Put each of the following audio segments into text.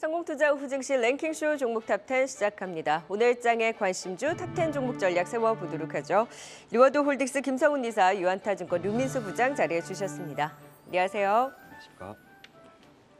성공투자 후 증시 랭킹쇼 종목 탑10 시작합니다. 오늘 장의 관심주 탑10 종목 전략 세워보도록 하죠. 리워드 홀딩스 김성훈 이사, 유한타증권 류민수 부장 자리해 주셨습니다. 안녕하세요. 안녕하십니까.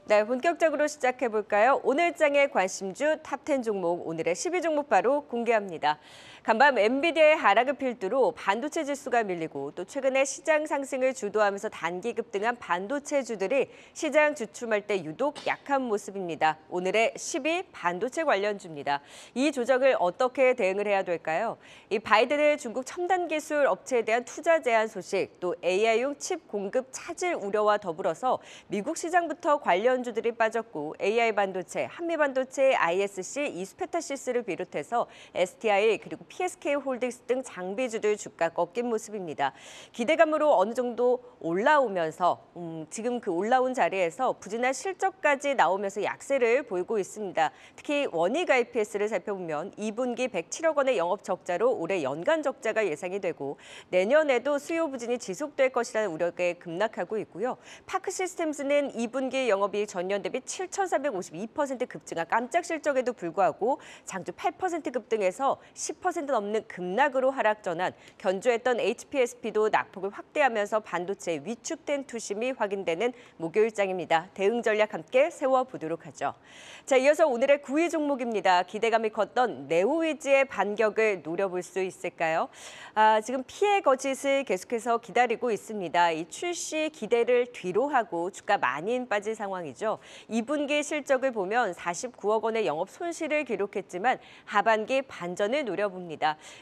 네, 본격적으로 시작해볼까요? 오늘 장의 관심주 탑10 종목, 오늘의 12종목 바로 공개합니다. 간밤 엔비디아의 하락을 필두로 반도체 지수가 밀리고 또 최근에 시장 상승을 주도하면서 단기 급등한 반도체주들이 시장 주춤할 때 유독 약한 모습입니다. 오늘의 10위 반도체 관련주입니다. 이 조정을 어떻게 대응을 해야 될까요? 이 바이든의 중국 첨단 기술 업체에 대한 투자 제한 소식, 또 AI용 칩 공급 차질 우려와 더불어서 미국 시장부터 관련주들이 빠졌고 AI 반도체, 한미 반도체, ISC, 이스페타시스를 비롯해서 STI 그리고 PSK 홀딩스 등 장비주들 주가 꺾인 모습입니다. 기대감으로 어느 정도 올라오면서 지금 그 올라온 자리에서 부진한 실적까지 나오면서 약세를 보이고 있습니다. 특히 원익 IPS를 살펴보면 2분기 107억 원의 영업 적자로 올해 연간 적자가 예상이 되고 내년에도 수요 부진이 지속될 것이라는 우려가 급락하고 있고요. 파크 시스템스는 2분기 영업이익 전년 대비 7,452% 급증한 깜짝 실적에도 불구하고 장주 8% 급등해서 10% 넘는 급락으로 하락 전환, 견조했던 HPSP도 낙폭을 확대하면서 반도체에 위축된 투심이 확인되는 목요일장입니다. 대응 전략 함께 세워보도록 하죠. 자, 이어서 오늘의 9위 종목입니다. 기대감이 컸던 네오위즈의 반격을 노려볼 수 있을까요? 지금 피해 거짓을 계속해서 기다리고 있습니다. 이 출시 기대를 뒤로 하고 주가 많이 빠진 상황이죠. 2분기 실적을 보면 49억 원의 영업 손실을 기록했지만 하반기 반전을 노려봅니다.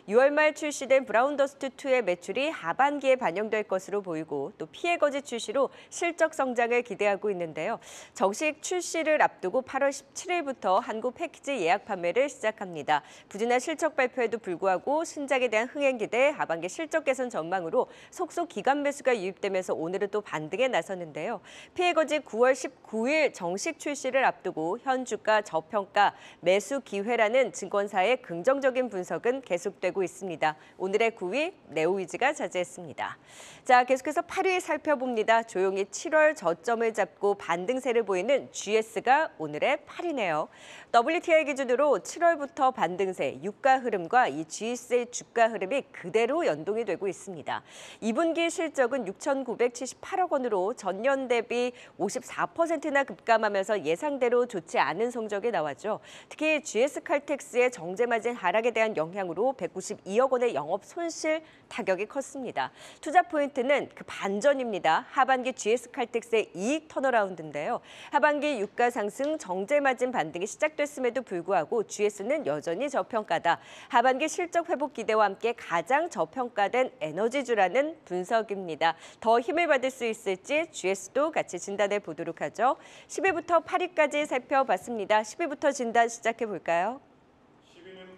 6월 말 출시된 브라운더스트2의 매출이 하반기에 반영될 것으로 보이고 또 피해 거짓 출시로 실적 성장을 기대하고 있는데요. 정식 출시를 앞두고 8월 17일부터 한국 패키지 예약 판매를 시작합니다. 부진한 실적 발표에도 불구하고 신작에 대한 흥행 기대, 하반기 실적 개선 전망으로 속속 기관 매수가 유입되면서 오늘은 또 반등에 나섰는데요. 피해 거짓 9월 19일 정식 출시를 앞두고 현 주가 저평가 매수 기회라는 증권사의 긍정적인 분석은 계속되고 있습니다. 오늘의 9위 네오위즈가 차지했습니다. 자, 계속해서 8위 살펴봅니다. 조용히 7월 저점을 잡고 반등세를 보이는 GS가 오늘의 8위네요. WTI 기준으로 7월부터 반등세, 유가 흐름과 이 GS의 주가 흐름이 그대로 연동이 되고 있습니다. 2분기 실적은 6,978억 원으로 전년 대비 54%나 급감하면서 예상대로 좋지 않은 성적이 나왔죠. 특히 GS칼텍스의 정제마진 하락에 대한 영향으로 192억 원의 영업 손실 타격이 컸습니다. 투자 포인트는 그 반전입니다. 하반기 GS칼텍스의 이익 턴어라운드인데요. 하반기 유가 상승, 정제마진 반등이 시작됐음에도 불구하고 GS는 여전히 저평가다. 하반기 실적 회복 기대와 함께 가장 저평가된 에너지주라는 분석입니다. 더 힘을 받을 수 있을지 GS도 같이 진단해 보도록 하죠. 10위부터 8위까지 살펴봤습니다. 10위부터 진단 시작해 볼까요?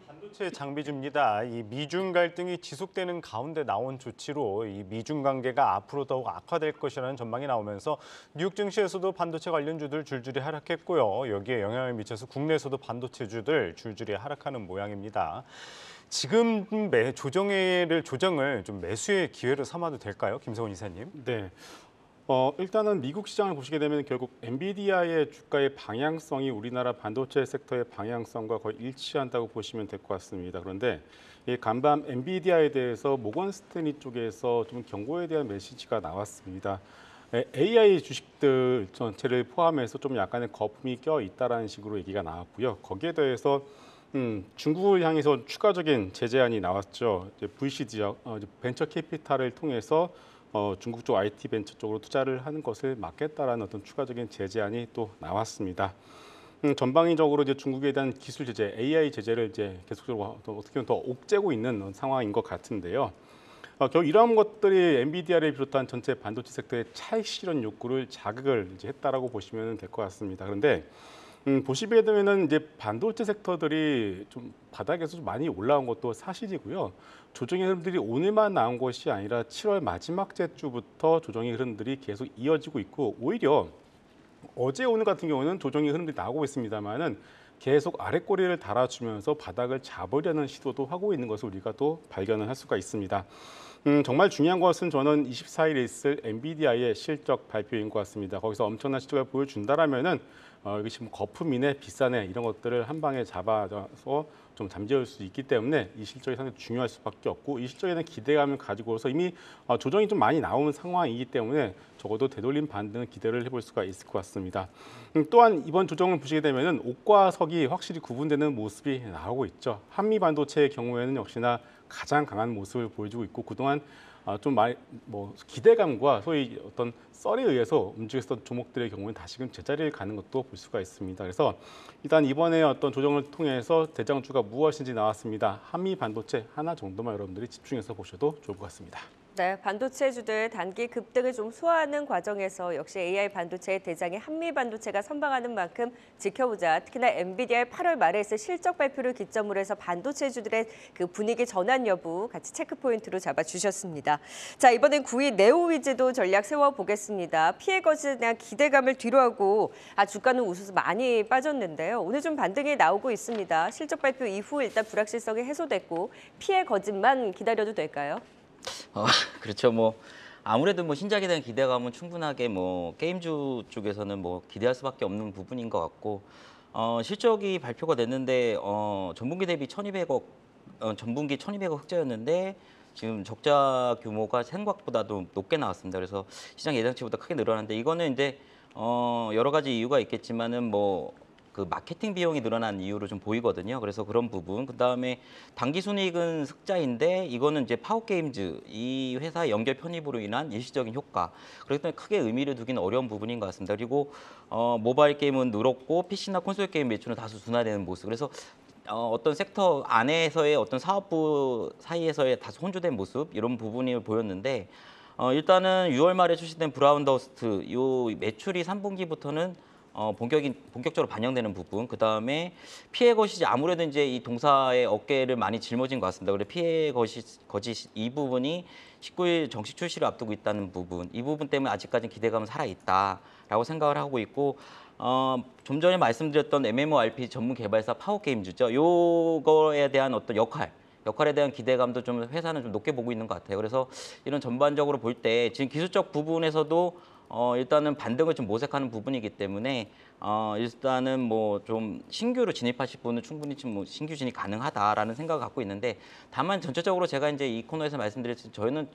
반도체 장비주입니다. 이 미중 갈등이 지속되는 가운데 나온 조치로 이 미중 관계가 앞으로 더욱 악화될 것이라는 전망이 나오면서 뉴욕 증시에서도 반도체 관련주들 줄줄이 하락했고요. 여기에 영향을 미쳐서 국내에서도 반도체주들 줄줄이 하락하는 모양입니다. 지금 조정을 좀 매수의 기회로 삼아도 될까요, 김성훈 이사님? 네. 일단은 미국 시장을 보시게 되면 결국 엔비디아의 주가의 방향성이 우리나라 반도체 섹터의 방향성과 거의 일치한다고 보시면 될 것 같습니다. 그런데 이 간밤 엔비디아에 대해서 모건 스탠리 쪽에서 좀 경고에 대한 메시지가 나왔습니다. AI 주식들 전체를 포함해서 좀 약간의 거품이 껴 있다라는 식으로 얘기가 나왔고요. 거기에 대해서 중국을 향해서 추가적인 제재안이 나왔죠. VC 벤처 캐피탈을 통해서 중국 쪽 IT 벤처 쪽으로 투자를 하는 것을 막겠다라는 어떤 추가적인 제재안이 또 나왔습니다. 전방위적으로 이제 중국에 대한 기술 제재, AI 제재를 이제 계속적으로 어떻게 보면 더 옥죄고 있는 상황인 것 같은데요. 결국 이러한 것들이 엔비디아를 비롯한 전체 반도체 섹터의 차익 실현 욕구를 자극을 이제 했다라고 보시면 될 것 같습니다. 그런데 보시게 되면은 이제 반도체 섹터들이 좀 바닥에서 좀 많이 올라온 것도 사실이고요. 조정의 흐름들이 오늘만 나온 것이 아니라 7월 마지막 주부터 조정의 흐름들이 계속 이어지고 있고 오히려 어제 오늘 같은 경우는 조정의 흐름들이 나오고 있습니다만은 계속 아랫꼬리를 달아주면서 바닥을 잡으려는 시도도 하고 있는 것을 우리가 또 발견을 할 수가 있습니다. 정말 중요한 것은 저는 24일에 있을 엔비디아의 실적 발표인 것 같습니다. 거기서 엄청난 실적을 보여준다라면은 이것이 뭐 거품이네, 비싸네 이런 것들을 한 방에 잡아서 좀 잠재울 수 있기 때문에 이 실적이 상당히 중요할 수밖에 없고 이 실적에 대한 기대감을 가지고서 이미 조정이 좀 많이 나온 상황이기 때문에 적어도 되돌림 반등을 기대를 해볼 수가 있을 것 같습니다. 또한 이번 조정을 보시게 되면은 옥과 석이 확실히 구분되는 모습이 나오고 있죠. 한미 반도체의 경우에는 역시나 가장 강한 모습을 보여주고 있고 그동안 좀 많이 뭐 기대감과 소위 어떤 썰에 의해서 움직였던 종목들의 경우는 다시금 제자리를 가는 것도 볼 수가 있습니다. 그래서 일단 이번에 어떤 조정을 통해서 대장주가 무엇인지 나왔습니다. 한미 반도체 하나 정도만 여러분들이 집중해서 보셔도 좋을 것 같습니다. 네, 반도체주들 단기 급등을 좀 소화하는 과정에서 역시 AI 반도체의 대장인 한미 반도체가 선방하는 만큼 지켜보자. 특히나 엔비디아의 8월 말에 있을 실적 발표를 기점으로 해서 반도체주들의 그 분위기 전환 여부 같이 체크 포인트로 잡아주셨습니다. 자, 이번엔 9위 네오위즈도 전략 세워보겠습니다. 피해 거짓에 대한 기대감을 뒤로하고 주가는 우수수 많이 빠졌는데요. 오늘 좀 반등이 나오고 있습니다. 실적 발표 이후 일단 불확실성이 해소됐고 피해 거짓만 기다려도 될까요? 그렇죠. 뭐 아무래도 뭐 신작에 대한 기대감은 충분하게 뭐 게임주 쪽에서는 뭐 기대할 수밖에 없는 부분인 것 같고 실적이 발표가 됐는데 전분기 대비 1,200억 전분기 1,200억 흑자였는데 지금 적자 규모가 생각보다도 높게 나왔습니다. 그래서 시장 예상치보다 크게 늘어났는데 이거는 이제 여러 가지 이유가 있겠지만은 뭐 그 마케팅 비용이 늘어난 이유로 좀 보이거든요. 그래서 그런 부분. 그다음에 당기 순이익은 흑자인데 이거는 이제 파워게임즈 이 회사 연결 편입으로 인한 일시적인 효과. 그렇기 때문에 크게 의미를 두기는 어려운 부분인 것 같습니다. 그리고 모바일 게임은 늘었고 PC나 콘솔 게임 매출은 다소 둔화되는 모습. 그래서 어떤 섹터 안에서의 어떤 사업부 사이에서의 다소 혼조된 모습 이런 부분이 보였는데 일단은 6월 말에 출시된 브라운 더스트 요 매출이 3분기부터는 본격적으로 반영되는 부분, 그 다음에 피해 거짓이 아무래도 이제 이 동사의 어깨를 많이 짊어진 것 같습니다. 그래서 피해 거짓 이 부분이 19일 정식 출시를 앞두고 있다는 부분, 이 부분 때문에 아직까지는 기대감은 살아있다라고 생각을 하고 있고, 좀 전에 말씀드렸던 MMORPG 전문 개발사 파워게임즈죠. 요거에 대한 어떤 역할에 대한 기대감도 좀 회사는 좀 높게 보고 있는 것 같아요. 그래서 이런 전반적으로 볼 때 지금 기술적 부분에서도 일단은 반등을 좀 모색하는 부분이기 때문에 일단은 뭐 좀 신규로 진입하실 분은 충분히 지금 뭐 신규 진입 가능하다라는 생각을 갖고 있는데 다만 전체적으로 제가 이제 이 코너에서 말씀드렸듯이 저희는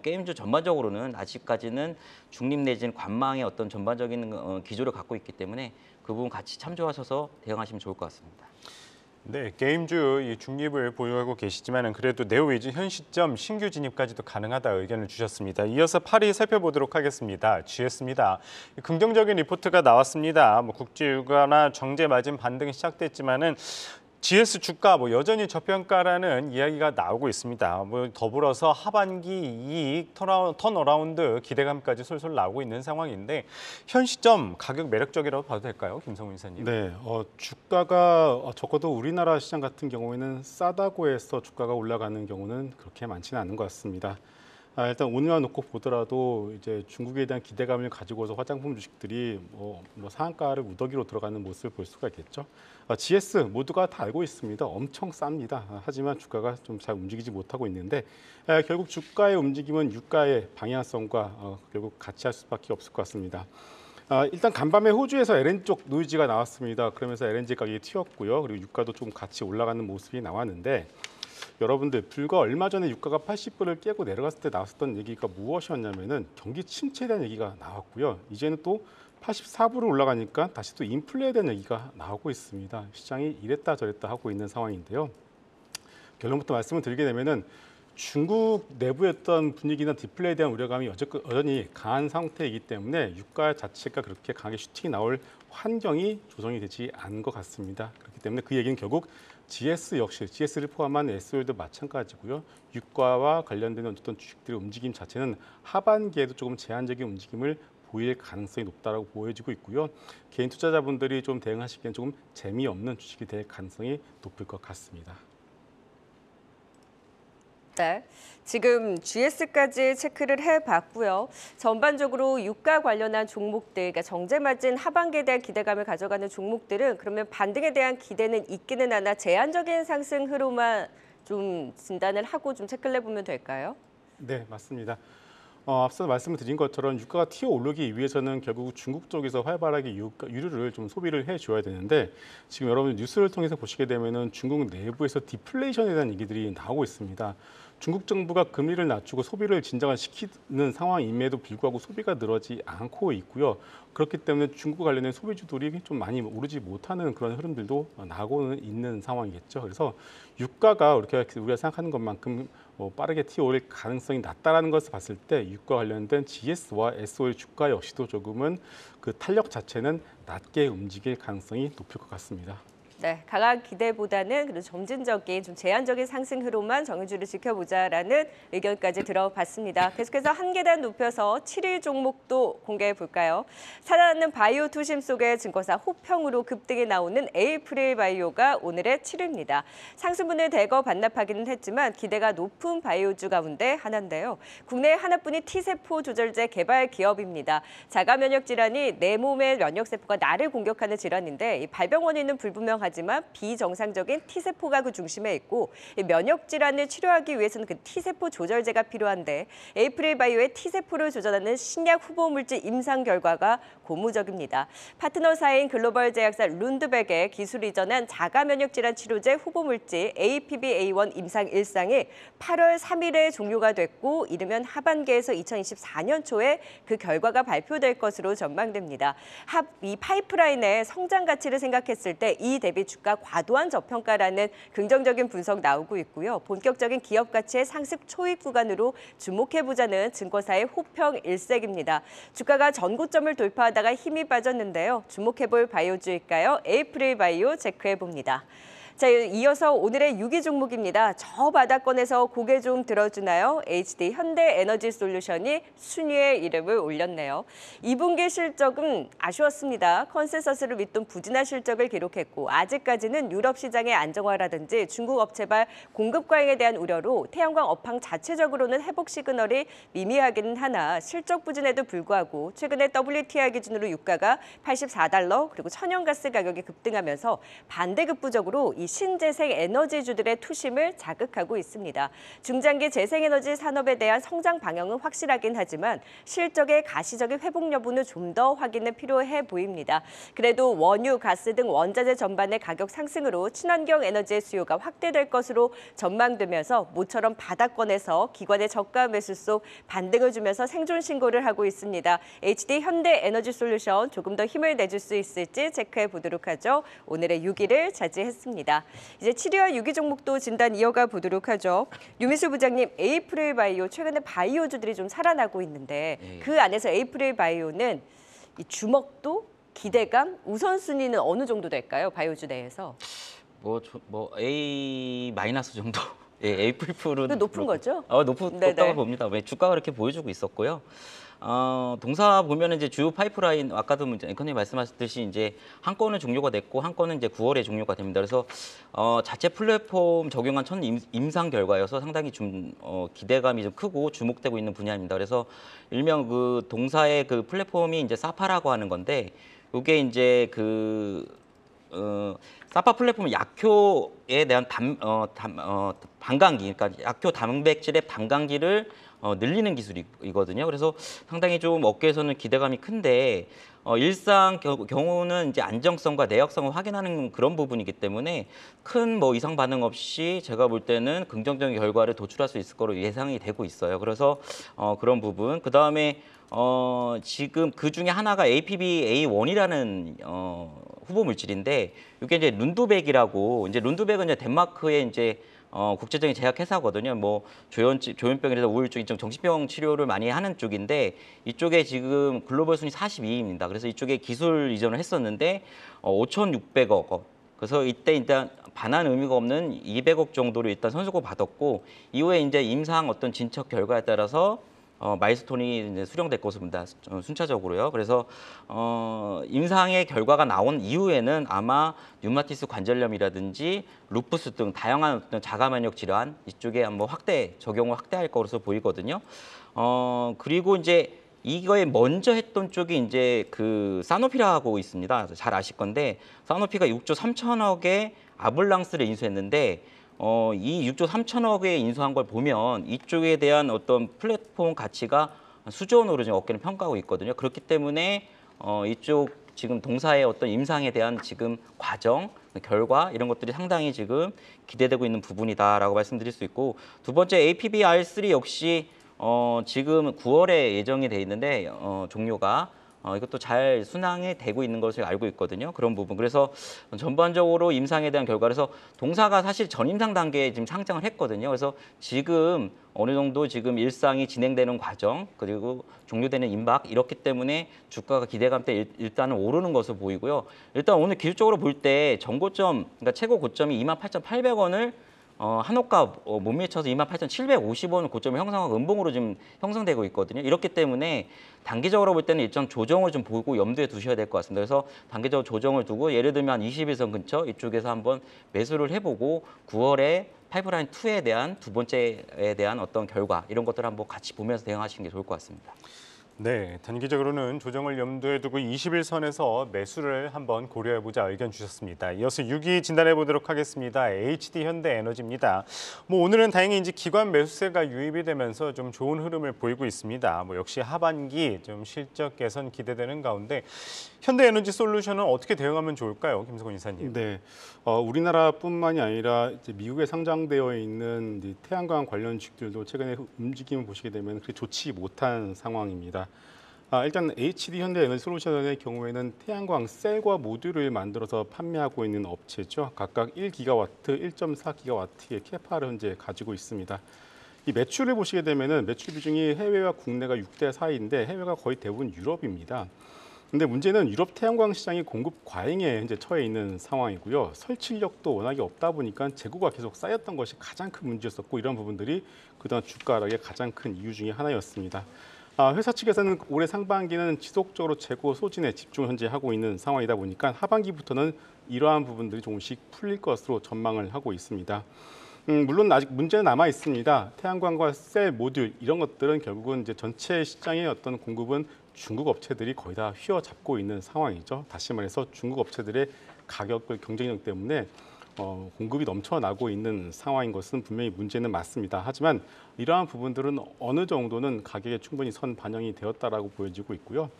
게임주 전반적으로는 아직까지는 중립 내지는 관망의 어떤 전반적인 기조를 갖고 있기 때문에 그 부분 같이 참조하셔서 대응하시면 좋을 것 같습니다. 네, 게임주 이 중립을 보유하고 계시지만은 그래도 네오위즈 현 시점 신규 진입까지도 가능하다 의견을 주셨습니다. 이어서 8위 살펴보도록 하겠습니다. GS입니다. 긍정적인 리포트가 나왔습니다. 뭐 국제유가나 정제 마진 반등이 시작됐지만은 GS 주가 뭐 여전히 저평가라는 이야기가 나오고 있습니다. 뭐 더불어서 하반기 이익 턴어라운드 기대감까지 솔솔 나오고 있는 상황인데 현 시점 가격 매력적이라고 봐도 될까요, 김성훈 이사님? 네, 주가가 적어도 우리나라 시장 같은 경우에는 싸다고 해서 주가가 올라가는 경우는 그렇게 많지는 않은 것 같습니다. 일단 오늘만 놓고 보더라도 이제 중국에 대한 기대감을 가지고서 화장품 주식들이 뭐 상한가를 우더기로 들어가는 모습을 볼 수가 있겠죠. GS 모두가 다 알고 있습니다. 엄청 쌉니다. 하지만 주가가 좀 잘 움직이지 못하고 있는데 결국 주가의 움직임은 유가의 방향성과 결국 같이 할 수밖에 없을 것 같습니다. 일단 간밤에 호주에서 LNG 쪽 노이즈가 나왔습니다. 그러면서 LNG 가격이 튀었고요. 그리고 유가도 좀 같이 올라가는 모습이 나왔는데 여러분들 불과 얼마 전에 유가가 80불을 깨고 내려갔을 때 나왔었던 얘기가 무엇이었냐면은 경기 침체에 대한 얘기가 나왔고요. 이제는 또 84불을 올라가니까 다시 또 인플레에 대한 얘기가 나오고 있습니다. 시장이 이랬다 저랬다 하고 있는 상황인데요. 결론부터 말씀을 드리게 되면은 중국 내부의 어떤 분위기나 디플레이에 대한 우려감이 여전히 강한 상태이기 때문에 유가 자체가 그렇게 강하게 슈팅이 나올 환경이 조성이 되지 않은 것 같습니다. 그렇기 때문에 그 얘기는 결국 GS 역시 GS를 포함한 SOL도 마찬가지고요. 유가와 관련된 어떤 주식들의 움직임 자체는 하반기에도 조금 제한적인 움직임을 보일 가능성이 높다라고 보여지고 있고요. 개인 투자자분들이 좀 대응하시기엔 조금 재미없는 주식이 될 가능성이 높을 것 같습니다. 네, 지금 GS까지 체크를 해봤고요. 전반적으로 유가 관련한 종목들, 그러니까 정제 마진 하반기에 대한 기대감을 가져가는 종목들은 그러면 반등에 대한 기대는 있기는 하나 제한적인 상승 흐름만 좀 진단을 하고 좀 체크를 해보면 될까요? 네, 맞습니다. 앞서 말씀을 드린 것처럼 유가가 튀어 오르기 위해서는 결국 중국 쪽에서 활발하게 유류를 좀 소비를 해줘야 되는데 지금 여러분 뉴스를 통해서 보시게 되면은 중국 내부에서 디플레이션에 대한 얘기들이 나오고 있습니다. 중국 정부가 금리를 낮추고 소비를 진정시키는 상황임에도 불구하고 소비가 늘어지 않고 있고요. 그렇기 때문에 중국 관련된 소비주들이 좀 많이 오르지 못하는 그런 흐름들도 나고는 있는 상황이겠죠. 그래서 유가가 이렇게 우리가 생각하는 것만큼 빠르게 튀어오를 가능성이 낮다라는 것을 봤을 때 유가 관련된 GS와 SO의 주가 역시도 조금은 그 탄력 자체는 낮게 움직일 가능성이 높을 것 같습니다. 네, 강한 기대보다는 그래도 점진적인 좀 제한적인 상승 흐름만 정유주를 지켜보자라는 의견까지 들어봤습니다. 계속해서 한 계단 높여서 7일 종목도 공개해 볼까요? 살아남는 바이오 투심 속에 증권사 호평으로 급등이 나오는 에이프릴 바이오가 오늘의 7위입니다. 상승분을 대거 반납하기는 했지만 기대가 높은 바이오주 가운데 하나인데요. 국내 하나뿐인 T세포 조절제 개발 기업입니다. 자가 면역 질환이 내 몸의 면역세포가 나를 공격하는 질환인데 이 발병 원인은 불분명하지만 비정상적인 T세포가 그 중심에 있고 면역 질환을 치료하기 위해서는 그 T세포 조절제가 필요한데 에이프릴 바이오의 T세포를 조절하는 신약 후보 물질 임상 결과가 고무적입니다. 파트너사인 글로벌 제약사 룬드백의 기술 이전한 자가 면역 질환 치료제 후보 물질 APB-A1 임상 1상이 8월 3일에 종료가 됐고 이르면 하반기에서 2024년 초에 그 결과가 발표될 것으로 전망됩니다. 이 파이프라인의 성장 가치를 생각했을 때 이 대비 주가 과도한 저평가라는 긍정적인 분석 나오고 있고요. 본격적인 기업 가치의 상승 초입 구간으로 주목해보자는 증권사의 호평 일색입니다. 주가가 전고점을 돌파하다가 힘이 빠졌는데요. 주목해볼 바이오주일까요? 에이프릴 바이오 체크해봅니다. 자, 이어서 오늘의 6위 종목입니다. 저 바닥권에서 고개 좀 들어주나요? HD 현대에너지솔루션이 순위에 이름을 올렸네요. 2분기 실적은 아쉬웠습니다. 컨센서스를 밑돈 부진한 실적을 기록했고 아직까지는 유럽 시장의 안정화라든지 중국 업체발 공급 과잉에 대한 우려로 태양광 업황 자체적으로는 회복 시그널이 미미하기는 하나 실적 부진에도 불구하고 최근에 WTI 기준으로 유가가 $84 그리고 천연가스 가격이 급등하면서 반대급부적으로 이 신재생 에너지주들의 투심을 자극하고 있습니다. 중장기 재생에너지 산업에 대한 성장 방향은 확실하긴 하지만 실적의 가시적인 회복 여부는 좀 더 확인이 필요해 보입니다. 그래도 원유, 가스 등 원자재 전반의 가격 상승으로 친환경 에너지의 수요가 확대될 것으로 전망되면서 모처럼 바닥권에서 기관의 저가 매수 속 반등을 주면서 생존 신고를 하고 있습니다. HD 현대에너지솔루션 조금 더 힘을 내줄 수 있을지 체크해 보도록 하죠. 오늘의 6위를 차지했습니다. 이제 7위와 6위 종목도 진단 이어가 보도록 하죠. 유미수 부장님, 에이프릴 바이오 최근에 바이오주들이 좀 살아나고 있는데 그 안에서 에이프릴 바이오는 이 주목도, 기대감, 우선순위는 어느 정도 될까요? 바이오주 내에서. A 마이너스 정도. 예, 에이프릴은 높은 거죠? 높다고 봅니다. 왜 주가가 그렇게 보여주고 있었고요. 동사 보면은 이제 주요 파이프라인 아까도 앵커님 말씀하셨듯이 이제 한 건은 종료가 됐고 한 건은 이제 9월에 종료가 됩니다. 그래서 자체 플랫폼 적용한 첫 임상 결과여서 상당히 좀 기대감이 좀 크고 주목되고 있는 분야입니다. 그래서 일명 그 동사의 그 플랫폼이 이제 사파라고 하는 건데 이게 이제 사파 플랫폼은 약효에 대한 반감기, 그러니까 약효 단백질의 반감기를 늘리는 기술이거든요. 그래서 상당히 좀 업계에서는 기대감이 큰데 일상 경우는 이제 안정성과 내역성을 확인하는 그런 부분이기 때문에 큰 이상 반응 없이 제가 볼 때는 긍정적인 결과를 도출할 수 있을 거로 예상이 되고 있어요. 그래서 그런 부분. 그 다음에 지금 그 중에 하나가 APB-A1이라는 후보 물질인데 이게 이제 룬드백이라고 이제 룬드백은 이제 덴마크의 이제 국제적인 제약 회사거든요. 조현병이라서 우울증, 정신병 치료를 많이 하는 쪽인데 이쪽에 지금 글로벌 순위 42위입니다. 그래서 이쪽에 기술 이전을 했었는데 5,600억 원. 그래서 이때 일단 반환 의미가 없는 200억 정도를 일단 선수고 받았고 이후에 이제 임상 어떤 진척 결과에 따라서 마일스톤이 이제 수령될 것입니다. 순차적으로요. 그래서 임상의 결과가 나온 이후에는 아마 류마티스 관절염이라든지 루푸스 등 다양한 어떤 자가 면역 질환 이쪽에 한번 적용을 확대할 것으로 보이거든요. 그리고 이제 이거에 먼저 했던 쪽이 이제 그 사노피라고 있습니다. 잘 아실 건데 사노피가 6조 3천억의 아블랑스를 인수했는데 이 6조 3천억에 인수한 걸 보면 이쪽에 대한 어떤 플랫폼 가치가 수준으로 지금 업계는 평가하고 있거든요. 그렇기 때문에 이쪽 지금 동사의 어떤 임상에 대한 지금 과정, 결과 이런 것들이 상당히 지금 기대되고 있는 부분이다라고 말씀드릴 수 있고, 두 번째 APB-R3 역시 지금 9월에 예정이 돼 있는데 종료가 이것도 잘 순항이 되고 있는 것을 알고 있거든요. 그런 부분. 그래서 전반적으로 임상에 대한 결과, 그래서 동사가 사실 전임상 단계에 지금 상장을 했거든요. 그래서 지금 어느 정도 지금 일상이 진행되는 과정, 그리고 종료되는 임박, 이렇기 때문에 주가가 기대감 때 일단은 오르는 것으로 보이고요. 일단 오늘 기술적으로 볼 때 전고점, 그러니까 최고 고점이 28,800원을 한호가 못 미쳐서 28,750원 고점을 형성하고 음봉으로 지금 형성되고 있거든요. 이렇기 때문에 단기적으로 볼 때는 일정 조정을 좀 보고 염두에 두셔야 될 것 같습니다. 그래서 단기적으로 조정을 두고 예를 들면 한 21선 근처 이쪽에서 한번 매수를 해보고 9월에 파이프라인 2에 대한 두 번째에 대한 어떤 결과 이런 것들을 한번 같이 보면서 대응하시는 게 좋을 것 같습니다. 네, 단기적으로는 조정을 염두에 두고 21선에서 매수를 한번 고려해보자 의견 주셨습니다. 이어서 6위 진단해 보도록 하겠습니다. HD현대에너지입니다. 오늘은 다행히 이제 기관 매수세가 유입이 되면서 좀 좋은 흐름을 보이고 있습니다. 역시 하반기 좀 실적 개선 기대되는 가운데 현대에너지솔루션은 어떻게 대응하면 좋을까요, 김석원 이사님? 네, 우리나라뿐만이 아니라 이제 미국에 상장되어 있는 이 태양광 관련 주식들도 최근에 움직임을 보시게 되면 그렇게 좋지 못한 상황입니다. 일단 HD현대에너지솔루션의 경우에는 태양광 셀과 모듈을 만들어서 판매하고 있는 업체죠. 각각 1기가와트, 1.4기가와트의 캐파를 현재 가지고 있습니다. 이 매출을 보시게 되면은 매출 비중이 해외와 국내가 6대 4인데 해외가 거의 대부분 유럽입니다. 근데 문제는 유럽 태양광 시장이 공급 과잉에 현재 처해 있는 상황이고요. 설치력도 워낙에 없다 보니까 재고가 계속 쌓였던 것이 가장 큰 문제였었고, 이런 부분들이 그동안 주가 하락의 가장 큰 이유 중에 하나였습니다. 회사 측에서는 올해 상반기는 지속적으로 재고 소진에 집중을 현재 하고 있는 상황이다 보니까 하반기부터는 이러한 부분들이 조금씩 풀릴 것으로 전망을 하고 있습니다. 물론 아직 문제는 남아 있습니다. 태양광과 셀, 모듈 이런 것들은 결국은 이제 전체 시장의 어떤 공급은 중국 업체들이 거의 다 휘어잡고 있는 상황이죠. 다시 말해서 중국 업체들의 가격을 경쟁력 때문에 공급이 넘쳐나고 있는 상황인 것은 분명히 문제는 맞습니다. 하지만 이러한 부분들은 어느 정도는 가격에 충분히 선 반영이 되었다라고 보여지고 있고요.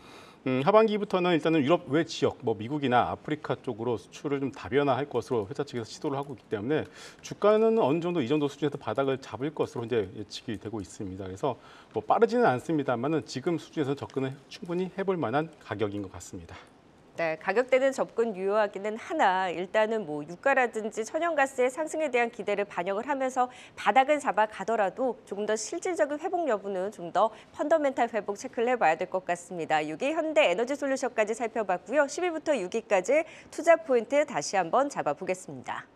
하반기부터는 일단은 유럽 외 지역, 미국이나 아프리카 쪽으로 수출을 좀 다변화할 것으로 회사 측에서 시도를 하고 있기 때문에 주가는 어느 정도 이 정도 수준에서 바닥을 잡을 것으로 현재 예측이 되고 있습니다. 그래서 빠르지는 않습니다만은 지금 수준에서 접근을 충분히 해볼 만한 가격인 것 같습니다. 네, 가격대는 접근 유효하기는 하나 일단은 유가라든지 천연가스의 상승에 대한 기대를 반영을 하면서 바닥은 잡아가더라도 조금 더 실질적인 회복 여부는 좀 더 펀더멘탈 회복 체크를 해봐야 될 것 같습니다. 6위 현대에너지솔루션까지 살펴봤고요. 10위부터 6위까지 투자 포인트 다시 한번 잡아보겠습니다.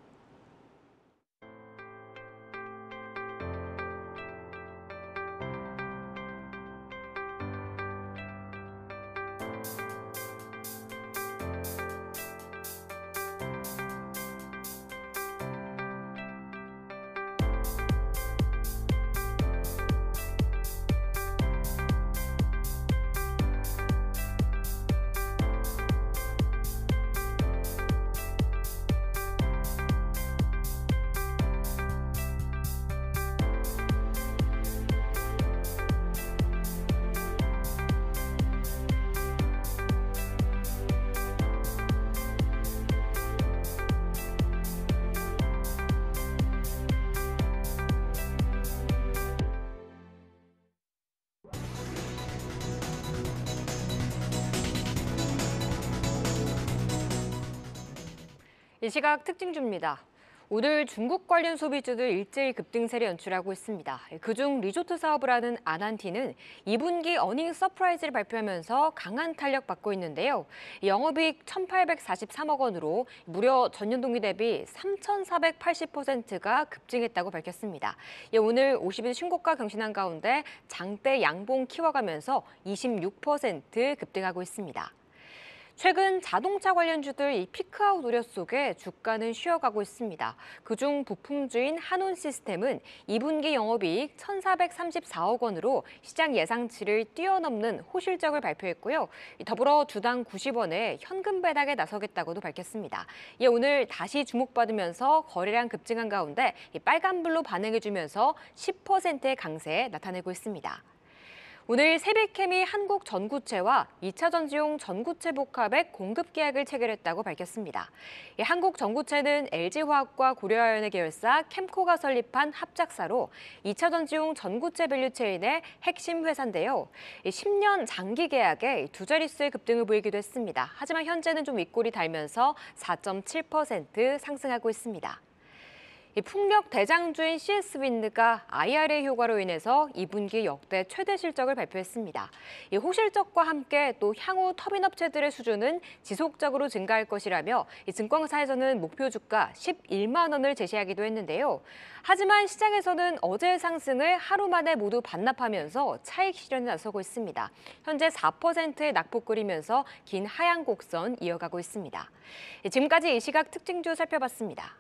이 시각 특징주입니다. 오늘 중국 관련 소비주들 일제히 급등세를 연출하고 있습니다. 그중 리조트 사업을 하는 아난티는 2분기 어닝 서프라이즈를 발표하면서 강한 탄력받고 있는데요. 영업이익 1,843억 원으로 무려 전년 동기 대비 3,480%가 급증했다고 밝혔습니다. 오늘 50일 신고가 경신한 가운데 장대 양봉 키워가면서 26% 급등하고 있습니다. 최근 자동차 관련주들 이 피크아웃 우려 속에 주가는 쉬어가고 있습니다. 그중 부품주인 한온시스템은 2분기 영업이익 1,434억 원으로 시장 예상치를 뛰어넘는 호실적을 발표했고요. 더불어 주당 90원에 현금 배당에 나서겠다고도 밝혔습니다. 오늘 다시 주목받으면서 거래량 급증한 가운데 빨간불로 반응해주면서 10%의 강세에 나타내고 있습니다. 오늘 세빛케미 한국전구체와 2차 전지용 전구체 복합액 공급 계약을 체결했다고 밝혔습니다. 한국전구체는 LG화학과 고려아연의 계열사 캠코가 설립한 합작사로 2차 전지용 전구체 밸류체인의 핵심 회사인데요. 10년 장기 계약에 두 자릿수의 급등을 보이기도 했습니다. 하지만 현재는 좀 윗골이 달면서 4.7% 상승하고 있습니다. 풍력 대장주인 CS윈드가 IRA 효과로 인해서 2분기 역대 최대 실적을 발표했습니다. 호실적과 함께 또 향후 터빈업체들의 수주는 지속적으로 증가할 것이라며 증권사에서는 목표 주가 11만 원을 제시하기도 했는데요. 하지만 시장에서는 어제의 상승을 하루 만에 모두 반납하면서 차익 실현에 나서고 있습니다. 현재 4%의 낙폭 그리면서 긴 하향 곡선 이어가고 있습니다. 지금까지 이 시각 특징주 살펴봤습니다.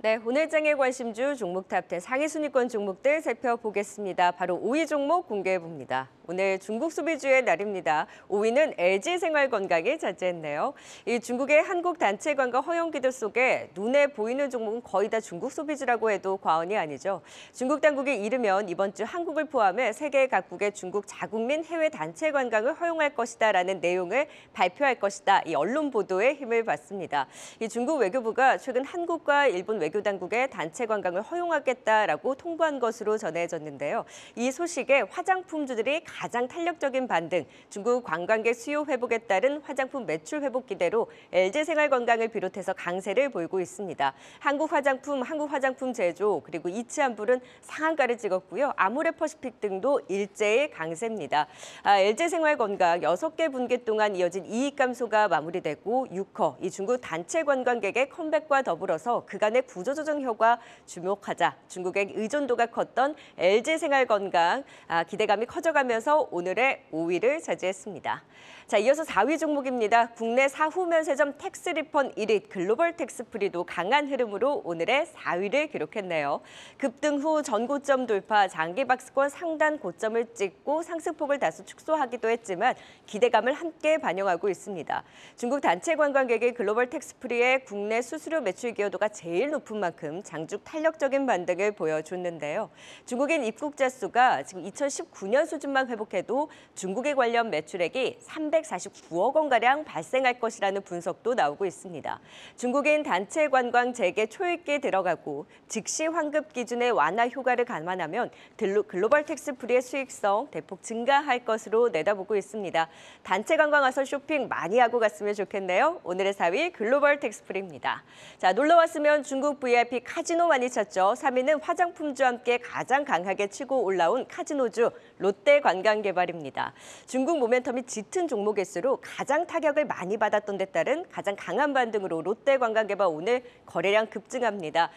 네, 오늘장의 관심주 종목 탑10 상위 순위권 종목들 살펴보겠습니다. 바로 5위 종목 공개해봅니다. 오늘 중국 소비주의 날입니다. 5위는 LG생활건강이 차지했네요. 이 중국의 한국 단체 관광 허용 기도 속에 눈에 보이는 종목은 거의 다 중국 소비주라고 해도 과언이 아니죠. 중국 당국이 이르면 이번 주 한국을 포함해 세계 각국의 중국 자국 민 해외 단체 관광을 허용할 것이다라는 내용을 발표할 것이다. 이 언론 보도에 힘을 받습니다. 이 중국 외교부가 최근 한국과 일본 외교 당국의 단체 관광을 허용하겠다라고 통보한 것으로 전해졌는데요. 이 소식에 화장품주들이 가장 탄력적인 반등, 중국 관광객 수요 회복에 따른 화장품 매출 회복 기대로 LG생활건강을 비롯해서 강세를 보이고 있습니다. 한국 화장품 제조, 그리고 이치한불은 상한가를 찍었고요. 아모레퍼시픽 등도 일제히 강세입니다. LG생활건강 6개 분기 동안 이어진 이익 감소가 마무리됐고 6호, 이 중국 단체 관광객의 컴백과 더불어서 그간의 구조조정 효과 주목하자 중국의 의존도가 컸던 LG생활건강 기대감이 커져가면서 오늘의 5위를 차지했습니다. 자, 이어서 4위 종목입니다. 국내 사후 면세점 텍스 리펀 1위 글로벌 텍스프리도 강한 흐름으로 오늘의 4위를 기록했네요. 급등 후 전고점 돌파, 장기 박스권 상단 고점을 찍고 상승폭을 다소 축소하기도 했지만 기대감을 함께 반영하고 있습니다. 중국 단체 관광객의 글로벌 텍스프리의 국내 수수료 매출 기여도가 제일 높은 만큼 장중 탄력적인 반등을 보여줬는데요. 중국인 입국자 수가 지금 2019년 수준만 회복해도 중국에 관련 매출액이 349억 원가량 발생할 것이라는 분석도 나오고 있습니다. 중국인 단체 관광 재개 초읽기에 들어가고 즉시 환급 기준의 완화 효과를 감안하면 글로벌 텍스프리의 수익성 대폭 증가할 것으로 내다보고 있습니다. 단체 관광 와서 쇼핑 많이 하고 갔으면 좋겠네요. 오늘의 4위 글로벌 텍스프리입니다. 자, 놀러 왔으면 중국 VIP 카지노 많이 찾죠. 3위는 화장품주와 함께 가장 강하게 치고 올라온 카지노주 롯데관광개발입니다. 중국 모멘텀이 짙은 종목일수록 가장 타격을 많이 받았던 데 따른 가장 강한 반등으로 롯데관광개발 오늘 거래량 급증합니다.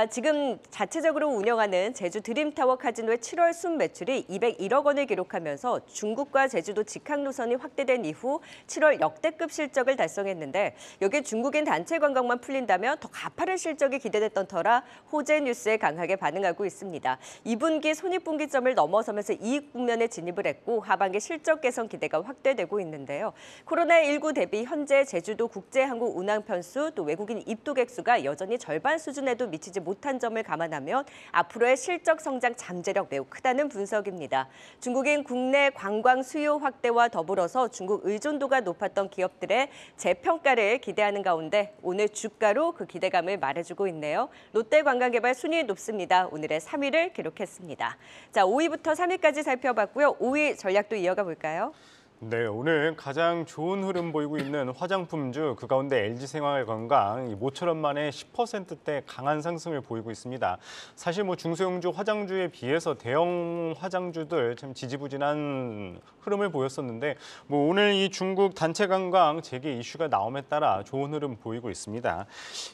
지금 자체적으로 운영하는 제주 드림타워 카지노의 7월 순 매출이 201억 원을 기록하면서 중국과 제주도 직항 노선이 확대된 이후 7월 역대급 실적을 달성했는데 여기에 중국인 단체 관광만 풀린다면 더 가파른 실적이 기대됐던 터라 호재 뉴스에 강하게 반응하고 있습니다. 2분기 손익분기점을 넘어서면서 이익 국면에 진입을 했고 하반기 실적 개선 기대가 확대되고 있는데요. 코로나19 대비 현재 제주도 국제항공 운항 편수 또 외국인 입도객 수가 여전히 절반 수준에도 미치지 못한 점을 감안하면 앞으로의 실적 성장 잠재력 매우 크다는 분석입니다. 중국인 국내 관광 수요 확대와 더불어서 중국 의존도가 높았던 기업들의 재평가를 기대하는 가운데 오늘 주가로 그 기대감을 말해주고 있네요. 롯데관광개발 순위 높습니다. 오늘의 3위를 기록했습니다. 자, 5위부터 3위까지 살펴봤고요. 5위 전략도 이어가 볼까요? 네, 오늘 가장 좋은 흐름 보이고 있는 화장품주, 그 가운데 LG생활건강 모처럼 만에 10%대 강한 상승을 보이고 있습니다. 사실 중소형주 화장주에 비해서 대형 화장주들 참 지지부진한 흐름을 보였었는데 오늘 이 중국 단체 관광 재개 이슈가 나옴에 따라 좋은 흐름 보이고 있습니다.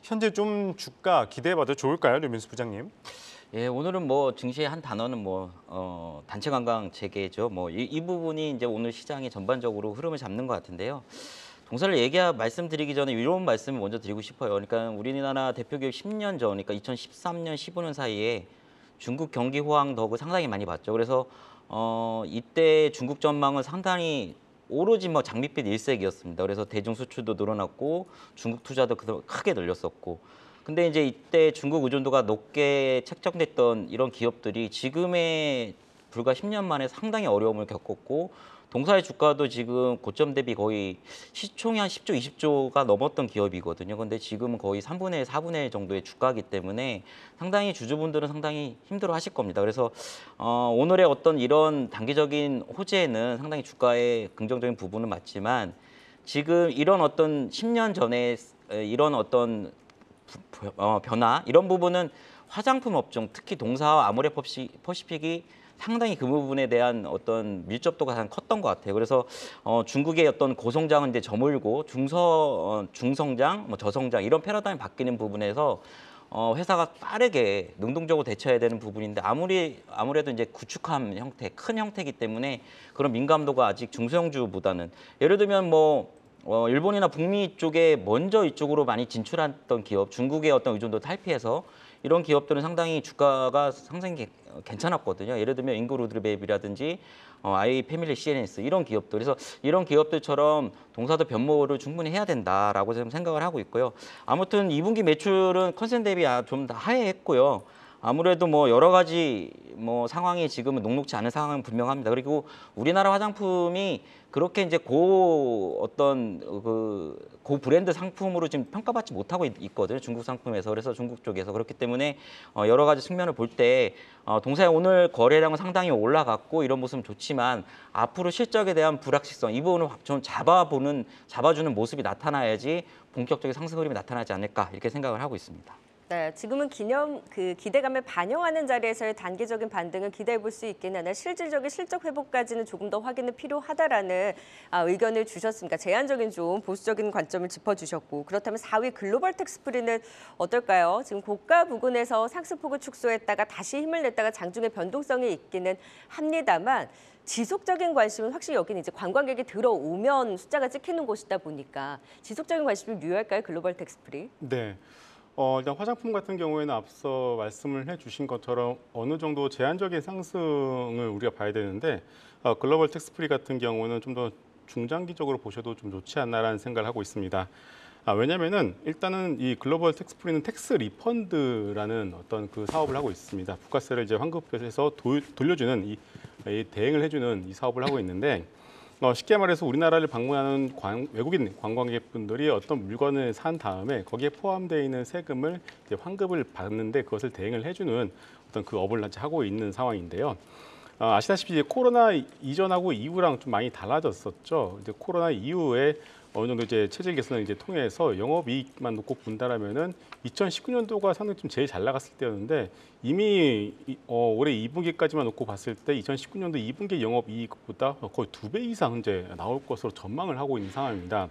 현재 좀 주가 기대해봐도 좋을까요, 류민수 부장님? 예, 오늘은 증시의 한 단어는 단체 관광 재개죠. 이 부분이 이제 오늘 시장의 전반적으로 흐름을 잡는 것 같은데요. 동사를 말씀드리기 전에 이런 말씀을 먼저 드리고 싶어요. 그러니까 우리나라 대표 기업 10년 전, 그러니까 2013년, 15년 사이에 중국 경기 호황 덕을 상당히 많이 봤죠. 그래서 이때 중국 전망은 상당히 오로지 뭐 장밋빛 일색이었습니다. 그래서 대중 수출도 늘어났고 중국 투자도 크게 늘렸었고. 근데 이제 이때 중국 의존도가 높게 책정됐던 이런 기업들이 지금의 불과 10년 만에 상당히 어려움을 겪었고 동사의 주가도 지금 고점 대비 거의 시총이 한 10조, 20조가 넘었던 기업이거든요. 근데 지금은 거의 3분의 1, 4분의 1 정도의 주가이기 때문에 상당히 주주분들은 상당히 힘들어 하실 겁니다. 그래서 오늘의 어떤 이런 단기적인 호재는 상당히 주가에 긍정적인 부분은 맞지만 지금 이런 어떤 10년 전에 이런 어떤 변화 이런 부분은 화장품 업종 특히 동사와 아모레퍼시픽이 상당히 그 부분에 대한 어떤 밀접도가 가장 컸던 것 같아요. 그래서 중국의 어떤 고성장은 이제 저물고 중성장, 뭐 저성장 이런 패러다임이 바뀌는 부분에서 회사가 빠르게 능동적으로 대처해야 되는 부분인데 아무래도 이제 구축한 형태, 큰 형태이기 때문에 그런 민감도가 아직 중소형주보다는 예를 들면 뭐 일본이나 북미 쪽에 먼저 이쪽으로 많이 진출했던 기업, 중국의 어떤 의존도 탈피해서 이런 기업들은 상당히 주가가 상당히 괜찮았거든요. 예를 들면 잉그로드베이비라든지 아이 패밀리 CNS 이런 기업들. 그래서 이런 기업들처럼 동사도 변모를 충분히 해야 된다라고 좀 생각을 하고 있고요. 아무튼 2분기 매출은 컨센 대비 좀 더 하회했고요. 아무래도 뭐 여러 가지 뭐 상황이 지금은 녹록지 않은 상황은 분명합니다. 그리고 우리나라 화장품이 그렇게 이제 고 브랜드 상품으로 지금 평가받지 못하고 있거든요. 중국 상품에서. 그래서 중국 쪽에서. 그렇기 때문에 여러 가지 측면을 볼 때 동사의 오늘 거래량은 상당히 올라갔고 이런 모습은 좋지만 앞으로 실적에 대한 불확실성 이 부분을 좀 잡아주는 모습이 나타나야지 본격적인 상승 흐름이 나타나지 않을까 이렇게 생각을 하고 있습니다. 네, 지금은 기대감을 반영하는 자리에서의 단기적인 반등을 기대해 볼 수 있긴 하나 실질적인 실적 회복까지는 조금 더 확인이 필요하다라는 의견을 주셨습니다. 제한적인 좀 보수적인 관점을 짚어주셨고 그렇다면 4위 글로벌 텍스프리는 어떨까요? 지금 고가 부근에서 상승폭을 축소했다가 다시 힘을 냈다가 장중에 변동성이 있기는 합니다만 지속적인 관심은 확실히 여기는 이제 관광객이 들어오면 숫자가 찍히는 곳이다 보니까 지속적인 관심이 유효할까요? 글로벌 텍스프리? 네. 일단 화장품 같은 경우에는 앞서 말씀을 해주신 것처럼 어느 정도 제한적인 상승을 우리가 봐야 되는데 글로벌 텍스프리 같은 경우는 좀 더 중장기적으로 보셔도 좀 좋지 않나라는 생각을 하고 있습니다. 왜냐하면은 일단은 이 글로벌 텍스프리는 텍스 리펀드라는 어떤 그 사업을 하고 있습니다. 부가세를 이제 환급해서 돌려주는 이 대행을 해주는 이 사업을 하고 있는데. 쉽게 말해서 우리나라를 방문하는 외국인 관광객분들이 어떤 물건을 산 다음에 거기에 포함되어 있는 세금을 이제 환급을 받는데 그것을 대행을 해주는 어떤 그 업을 하고 있는 상황인데요. 아시다시피 이제 코로나 이전하고 이후랑 좀 많이 달라졌었죠. 이제 코로나 이후에 어느 정도 이제 체질 개선을 이제 통해서 영업이익만 놓고 본다라면은 2019년도가 상당히 좀 제일 잘 나갔을 때였는데 이미 올해 2분기까지만 놓고 봤을 때 2019년도 2분기 영업이익보다 거의 2배 이상 현재 나올 것으로 전망을 하고 있는 상황입니다.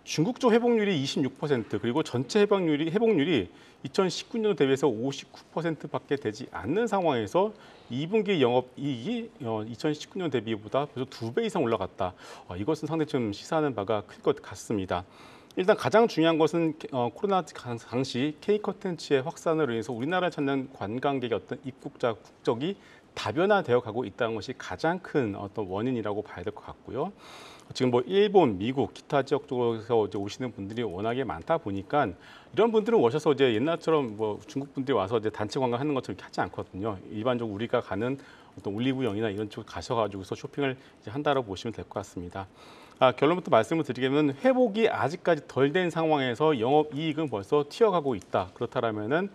중국 쪽 회복률이 26% 그리고 전체 회복률이 2019년도 대비해서 59%밖에 되지 않는 상황에서 2분기 영업이익이 2019년 대비보다 벌써 2배 이상 올라갔다. 이것은 상당히 좀 시사하는 바가 클 것 같습니다. 일단 가장 중요한 것은 코로나 당시 K컨텐츠의 확산으로 인해서 우리나라를 찾는 관광객의 어떤 입국자 국적이 다변화되어 가고 있다는 것이 가장 큰 어떤 원인이라고 봐야 될 것 같고요. 지금 뭐 일본, 미국, 기타 지역 쪽에서 이제 오시는 분들이 워낙에 많다 보니까 이런 분들은 오셔서 이제 옛날처럼 뭐 중국 분들이 와서 이제 단체 관광하는 것처럼 이렇게 하지 않거든요. 일반적으로 우리가 가는 어떤 올리브영이나 이런 쪽 가셔가지고서 쇼핑을 이제 한다고 보시면 될 것 같습니다. 결론부터 말씀을 드리자면 회복이 아직까지 덜 된 상황에서 영업이익은 벌써 튀어가고 있다. 그렇다면은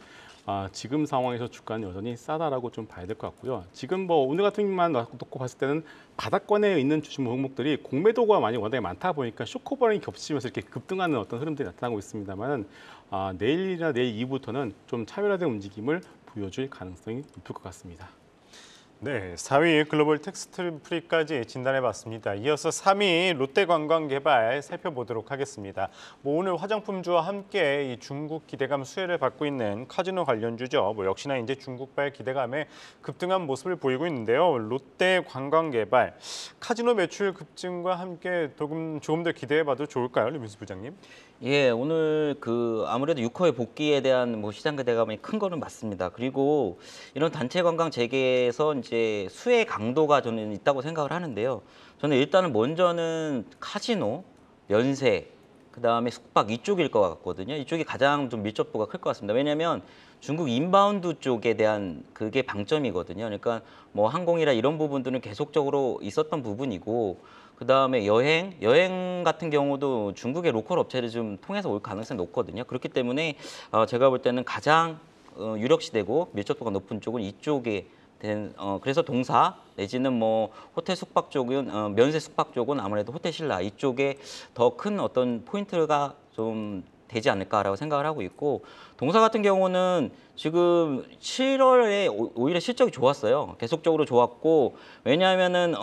지금 상황에서 주가는 여전히 싸다라고 좀 봐야 될 것 같고요. 지금 뭐 오늘 같은 것만 놓고 봤을 때는 바닥권에 있는 주식 종목들이 공매도가 워낙에 많다 보니까 쇼커버링이 겹치면서 이렇게 급등하는 어떤 흐름들이 나타나고 있습니다만 내일이나 내일 이후부터는 좀 차별화된 움직임을 보여줄 가능성이 높을 것 같습니다. 네, 4위 글로벌 텍스프리까지 진단해봤습니다. 이어서 3위 롯데관광개발 살펴보도록 하겠습니다. 오늘 화장품주와 함께 이 중국 기대감 수혜를 받고 있는 카지노 관련주죠. 역시나 이제 중국발 기대감에 급등한 모습을 보이고 있는데요. 롯데관광개발 카지노 매출 급증과 함께 조금 더 기대해봐도 좋을까요, 류민수 부장님? 예, 오늘 아무래도 6호의 복귀에 대한 뭐 시장 기대감이 큰 거는 맞습니다. 그리고 이런 단체 관광 재개에서 이제 수혜 강도가 저는 있다고 생각을 하는데요. 저는 일단은 먼저는 카지노, 면세, 그다음에 숙박 이쪽일 것 같거든요. 이쪽이 가장 좀 밀접도가 클 것 같습니다. 왜냐하면 중국 인바운드 쪽에 대한 그게 방점이거든요. 그러니까 뭐 항공이라 이런 부분들은 계속적으로 있었던 부분이고, 그다음에 여행 같은 경우도 중국의 로컬 업체를 좀 통해서 올 가능성이 높거든요. 그렇기 때문에 제가 볼 때는 가장 유력시되고 밀접도가 높은 쪽은 이쪽에 그래서 동사 내지는 뭐 호텔 숙박 쪽은 면세 숙박 쪽은 아무래도 호텔 신라 이쪽에 더 큰 어떤 포인트가 좀 되지 않을까라고 생각을 하고 있고, 동사 같은 경우는 지금 7월에 오히려 실적이 좋았어요. 계속적으로 좋았고, 왜냐하면은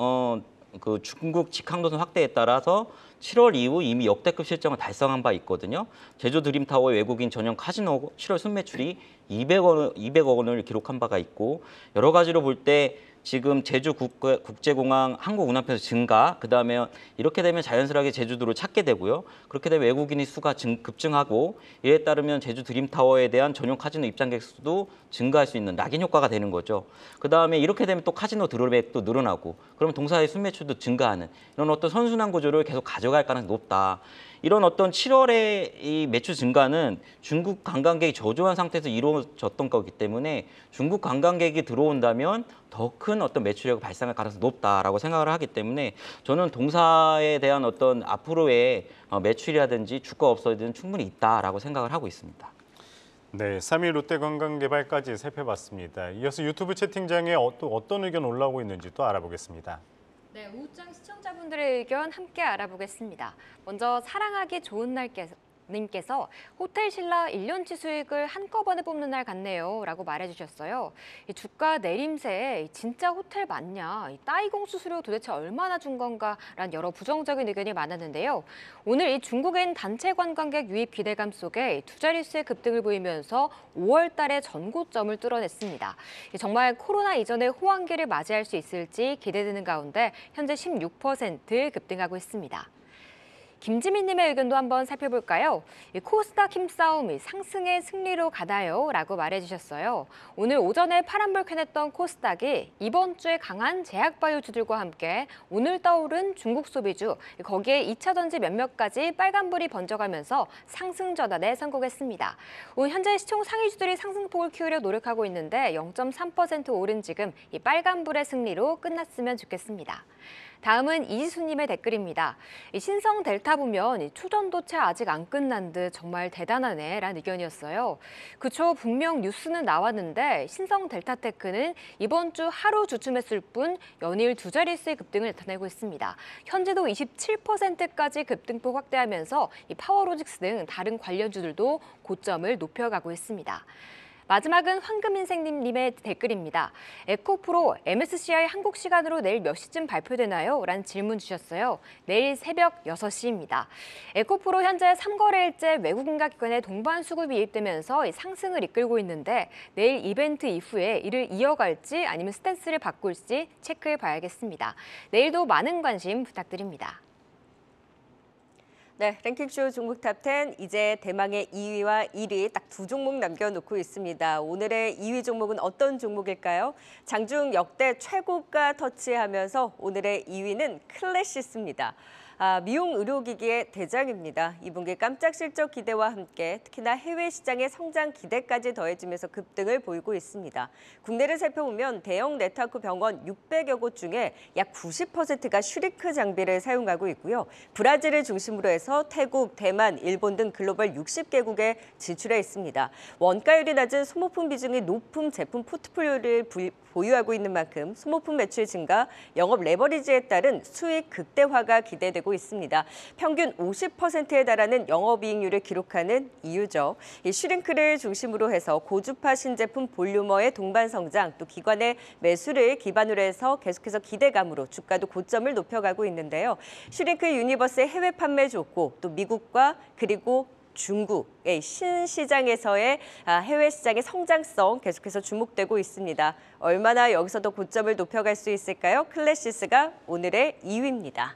그 중국 직항도선 확대에 따라서 7월 이후 이미 역대급 실적을 달성한 바 있거든요. 제주 드림타워의 외국인 전용 카지노 7월 순매출이 200억 원을 기록한 바가 있고, 여러 가지로 볼 때 지금 제주 국제공항 항공 운항편수 증가, 그다음에 이렇게 되면 자연스럽게 제주도를 찾게 되고요. 그렇게 되면 외국인의 수가 급증하고, 이에 따르면 제주 드림타워에 대한 전용 카지노 입장객 수도 증가할 수 있는 낙인 효과가 되는 거죠. 그다음에 이렇게 되면 또 카지노 드롭백도 늘어나고, 그러면 동사의 순매출도 증가하는 이런 어떤 선순환 구조를 계속 가져갈 가능성이 높다. 이런 어떤 7월의 이 매출 증가는 중국 관광객이 저조한 상태에서 이루어졌던 거기 때문에 중국 관광객이 들어온다면 더 큰 어떤 매출액을 발생할 가능성이 높다라고 생각을 하기 때문에 저는 동사에 대한 어떤 앞으로의 매출이라든지 주가 업사이드는 충분히 있다라고 생각을 하고 있습니다. 네, 3위 롯데관광개발까지 살펴봤습니다. 이어서 유튜브 채팅장에 또 어떤 의견 올라오고 있는지 또 알아보겠습니다. 네, 우우짱 시청자분들의 의견 함께 알아보겠습니다. 먼저 사랑하기 좋은 날님께서 호텔 신라 1년치 수익을 한꺼번에 뽑는 날 같네요 라고 말해주셨어요. 이 주가 내림세에 진짜 호텔 맞냐, 이 따이공 수수료 도대체 얼마나 준 건가 라는 여러 부정적인 의견이 많았는데요. 오늘 이 중국인 단체 관광객 유입 기대감 속에 두 자릿수의 급등을 보이면서 5월 달에 전고점을 뚫어냈습니다. 정말 코로나 이전의 호황기를 맞이할 수 있을지 기대되는 가운데 현재 16% 급등하고 있습니다. 김지민님의 의견도 한번 살펴볼까요? 코스닥 힘싸움이 상승의 승리로 가나요? 라고 말해주셨어요. 오늘 오전에 파란불 켜냈던 코스닥이 이번 주에 강한 제약바이오주들과 함께 오늘 떠오른 중국 소비주, 거기에 2차 전지 몇몇까지 빨간불이 번져가면서 상승 전환에 성공했습니다. 오늘 현재 시총 상위주들이 상승폭을 키우려 노력하고 있는데 0.3% 오른 지금 이 빨간불의 승리로 끝났으면 좋겠습니다. 다음은 이지수님의 댓글입니다. 신성 델타 보면 초전도체 아직 안 끝난 듯 정말 대단하네 라는 의견이었어요. 그쵸, 분명 뉴스는 나왔는데 신성 델타테크는 이번 주 하루 주춤했을 뿐 연일 두 자릿수의 급등을 나타내고 있습니다. 현재도 27%까지 급등폭 확대하면서 이 파워로직스 등 다른 관련주들도 고점을 높여가고 있습니다. 마지막은 황금인생님의 댓글입니다. 에코프로 MSCI 한국 시간으로 내일 몇 시쯤 발표되나요? 라는 질문 주셨어요. 내일 새벽 6시입니다. 에코프로 현재 3거래일째 외국인과 기관의 동반 수급이 유입되면서 상승을 이끌고 있는데 내일 이벤트 이후에 이를 이어갈지 아니면 스탠스를 바꿀지 체크해 봐야겠습니다. 내일도 많은 관심 부탁드립니다. 네, 랭킹쇼 종목 탑10 이제 대망의 2위와 1위 딱 두 종목 남겨놓고 있습니다. 오늘의 2위 종목은 어떤 종목일까요? 장중 역대 최고가 터치하면서 오늘의 2위는 클래시스입니다. 미용 의료기기의 대장입니다. 2분기 깜짝 실적 기대와 함께 특히나 해외 시장의 성장 기대까지 더해지면서 급등을 보이고 있습니다. 국내를 살펴보면 대형 네트워크 병원 600여 곳 중에 약 90%가 슈리크 장비를 사용하고 있고요. 브라질을 중심으로 해서 태국, 대만, 일본 등 글로벌 60개국에 진출해 있습니다. 원가율이 낮은 소모품 비중이 높은 제품 포트폴리오를 보유하고 있는 만큼 소모품 매출 증가, 영업 레버리지에 따른 수익 극대화가 기대되고 있습니다. 평균 50%에 달하는 영업이익률을 기록하는 이유죠. 이 슈링크를 중심으로 해서 고주파 신제품 볼류머의 동반 성장, 또 기관의 매수를 기반으로 해서 계속해서 기대감으로 주가도 고점을 높여가고 있는데요. 슈링크 유니버스의 해외 판매 좋고 또 미국과 그리고 중국의 신시장에서의 해외 시장의 성장성 계속해서 주목되고 있습니다. 얼마나 여기서 더 고점을 높여갈 수 있을까요? 클래시스가 오늘의 2위입니다.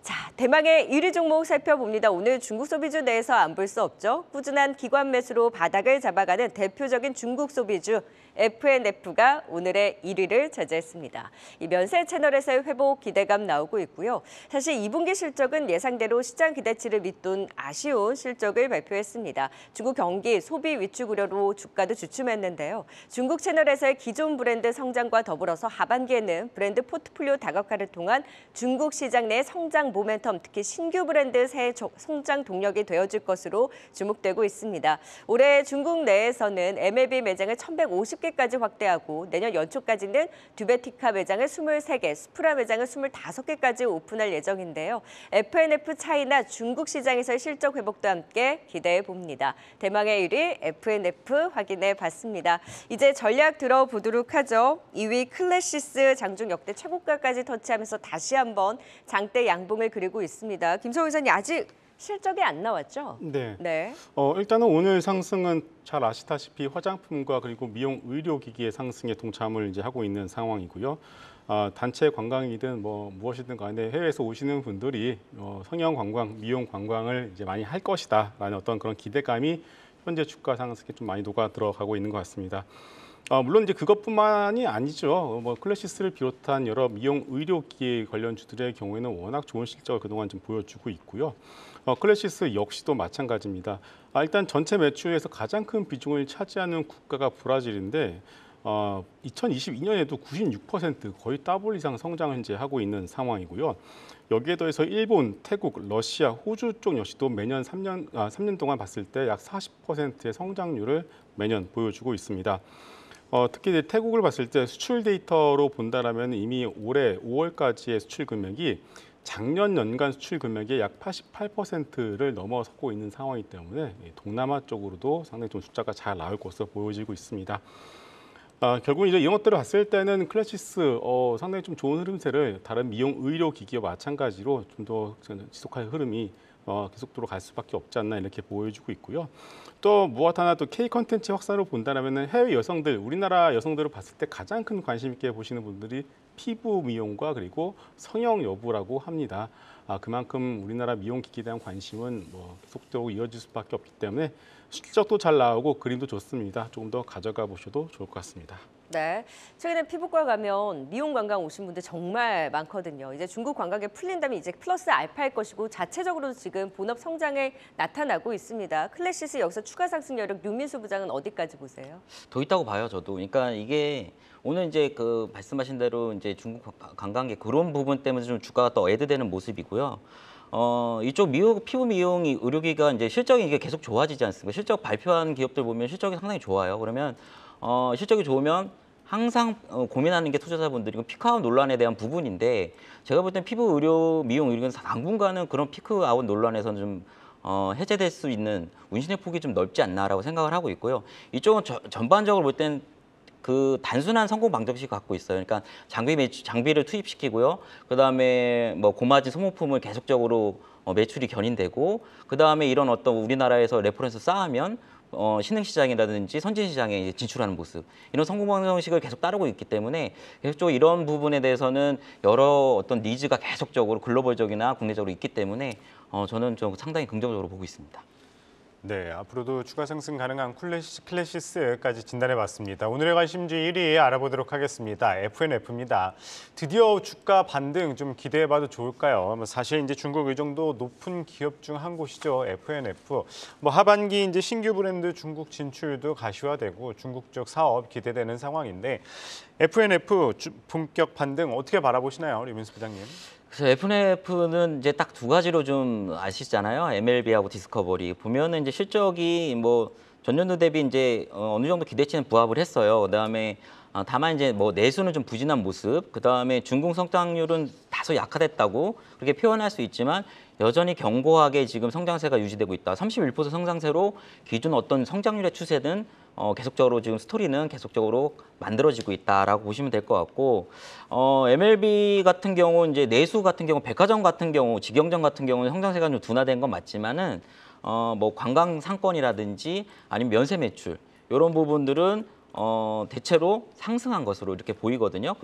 자, 대망의 1위 종목 살펴봅니다. 오늘 중국 소비주 내에서 안 볼 수 없죠. 꾸준한 기관 매수로 바닥을 잡아가는 대표적인 중국 소비주 FNF가 오늘의 1위를 차지했습니다. 이 면세 채널에서의 회복 기대감 나오고 있고요. 사실 2분기 실적은 예상대로 시장 기대치를 밑돈 아쉬운 실적을 발표했습니다. 중국 경기, 소비 위축 우려로 주가도 주춤했는데요. 중국 채널에서의 기존 브랜드 성장과 더불어서 하반기에는 브랜드 포트폴리오 다각화를 통한 중국 시장 내 성장 모멘텀, 특히 신규 브랜드 새 성장 동력이 되어줄 것으로 주목되고 있습니다. 올해 중국 내에서는 MLB 매장을 1,150개까지 확대하고 내년 연초까지는 듀베티카 매장을 23개, 스프라 매장을 25개까지 오픈할 예정인데요. FNF 차이나 중국 시장에서의 실적 회복도 함께 기대해 봅니다. 대망의 1위 FNF 확인해 봤습니다. 이제 전략 들어보도록 하죠. 2위 클래시스 장중 역대 최고가까지 터치하면서 다시 한번 장대 양봉을 그리고 있습니다. 김성호 기자님 아직 실적이 안 나왔죠? 네. 네. 일단은 오늘 상승은 잘 아시다시피 화장품과 그리고 미용 의료기기의 상승에 동참을 이제 하고 있는 상황이고요. 단체 관광이든 뭐 무엇이든 간에 해외에서 오시는 분들이 성형 관광, 미용 관광을 이제 많이 할 것이다라는 어떤 그런 기대감이 현재 주가 상승에 좀 많이 녹아 들어가고 있는 것 같습니다. 물론 이제 그것뿐만이 아니죠. 뭐 클래시스를 비롯한 여러 미용 의료기기 관련주들의 경우에는 워낙 좋은 실적을 그동안 좀 보여주고 있고요. 클래시스 역시도 마찬가지입니다. 일단 전체 매출에서 가장 큰 비중을 차지하는 국가가 브라질인데 2022년에도 96% 거의 더블 이상 성장 현재 하고 있는 상황이고요. 여기에 더해서 일본, 태국, 러시아, 호주 쪽 역시도 매년 3년 동안 봤을 때 약 40%의 성장률을 매년 보여주고 있습니다. 특히 이제 태국을 봤을 때 수출 데이터로 본다라면 이미 올해 5월까지의 수출 금액이 작년 연간 수출 금액의 약 88%를 넘어서고 있는 상황이기 때문에 동남아 쪽으로도 상당히 좀 숫자가 잘 나올 것으로 보여지고 있습니다. 결국 이제 이런 것들을 봤을 때는 클래시스 상당히 좀 좋은 흐름세를 다른 미용 의료 기기와 마찬가지로 좀 더 지속할 흐름이 계속적으로 갈 수밖에 없지 않나 이렇게 보여주고 있고요. 또 무엇 하나 또 K 컨텐츠 확산으로 본다면 해외 여성들, 우리나라 여성들을 봤을 때 가장 큰 관심 있게 보시는 분들이 피부 미용과 그리고 성형 여부라고 합니다. 그만큼 우리나라 미용 기기에 대한 관심은 계속적으로 이어질 수밖에 없기 때문에 실적도 잘 나오고 그림도 좋습니다. 조금 더 가져가 보셔도 좋을 것 같습니다. 네, 최근에 피부과 가면 미용 관광 오신 분들 정말 많거든요. 이제 중국 관광이 풀린다면 이제 플러스 알파일 것이고 자체적으로 지금 본업 성장에 나타나고 있습니다. 클래시스 여기서 추가 상승 여력 윤민수 부장은 어디까지 보세요? 더 있다고 봐요, 저도. 그러니까 이게 오늘 이제 그 말씀하신 대로 이제 중국 관광객 그런 부분 때문에 좀 주가가 더 애드되는 모습이고요. 이쪽 피부 미용 의료기가 이제 실적이 이게 계속 좋아지지 않습니까? 실적 발표한 기업들 보면 실적이 상당히 좋아요. 그러면 실적이 좋으면 항상 고민하는 게 투자자분들이 피크아웃 논란에 대한 부분인데 제가 볼 땐 피부 의료, 미용 의료는 당분간은 그런 피크아웃 논란에서는 좀 해제될 수 있는 운신의 폭이 좀 넓지 않나라고 생각을 하고 있고요. 이쪽은 전반적으로 볼 땐 그 단순한 성공 방정식 갖고 있어요. 그러니까 장비를 투입시키고요. 그다음에 뭐 고마진 소모품을 계속적으로 매출이 견인되고 그다음에 이런 어떤 우리나라에서 레퍼런스 쌓으면 신흥시장이라든지 선진시장에 진출하는 모습 이런 성공 방정식을 계속 따르고 있기 때문에 계속적으로 이런 부분에 대해서는 여러 어떤 니즈가 계속적으로 글로벌적이나 국내적으로 있기 때문에 저는 좀 상당히 긍정적으로 보고 있습니다. 네, 앞으로도 추가 상승 가능한 클래시스까지 진단해봤습니다. 오늘의 관심주 1위 알아보도록 하겠습니다. FNF입니다. 드디어 주가 반등 좀 기대해봐도 좋을까요? 사실 이제 중국 의정도 높은 기업 중 한 곳이죠. FNF. 하반기 이제 신규 브랜드 중국 진출도 가시화되고 중국 쪽 사업 기대되는 상황인데 FNF 본격 반등 어떻게 바라보시나요, 류민수 부장님? 그래서 FNF는 이제 딱 두 가지로 좀 아시잖아요. MLB하고 디스커버리 보면은 이제 실적이 전년도 대비 이제 어느 정도 기대치는 부합을 했어요. 그다음에 다만 이제 내수는 좀 부진한 모습. 그다음에 중국 성장률은 다소 약화됐다고 그렇게 표현할 수 있지만 여전히 견고하게 지금 성장세가 유지되고 있다. 31% 성장세로 기존 어떤 성장률의 추세는 계속적으로 지금 스토리는 계속적으로 만들어지고 있다라고 보시면 될 것 같고 MLB 같은 경우 이제 내수 같은 경우 백화점 같은 경우 직영점 같은 경우는 성장세가 좀 둔화된 건 맞지만은 관광 상권이라든지 아니면 면세 매출 이런 부분들은 대체로 상승한 것으로 이렇게 보이거든요.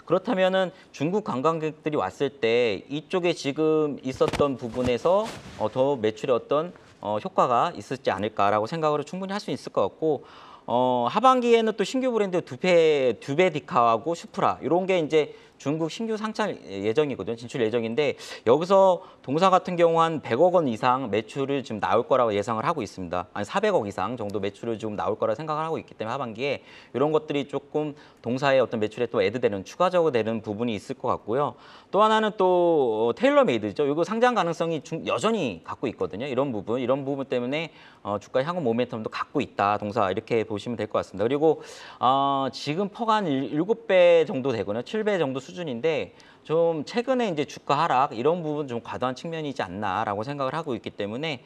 그렇다면은 중국 관광객들이 왔을 때 이쪽에 지금 있었던 부분에서 더 매출에 어떤 효과가 있었지 않을까라고 생각을 충분히 할 수 있을 것 같고, 하반기에는 또 신규 브랜드 두베디카하고 슈프라 이런 게 이제 중국 신규 상장 예정이거든요. 진출 예정인데 여기서 동사 같은 경우 한 100억 원 이상 매출을 지금 나올 거라고 예상을 하고 있습니다. 한 400억 이상 정도 매출을 지금 나올 거라 생각을 하고 있기 때문에 하반기에 이런 것들이 조금 동사의 어떤 매출에 또 애드되는 추가적으로 되는 부분이 있을 것 같고요. 또 하나는 또 테일러메이드죠. 이거 상장 가능성이 여전히 갖고 있거든요. 이런 부분 때문에 주가 향후 모멘텀도 갖고 있다. 동사 이렇게 보시면 될 것 같습니다. 그리고 지금 퍼가 한 7배 정도 되거든요. 7배 정도 수준인데 좀 최근에 이제 주가 하락 이런 부분 좀 과도한 측면이지 않나라고 생각을 하고 있기 때문에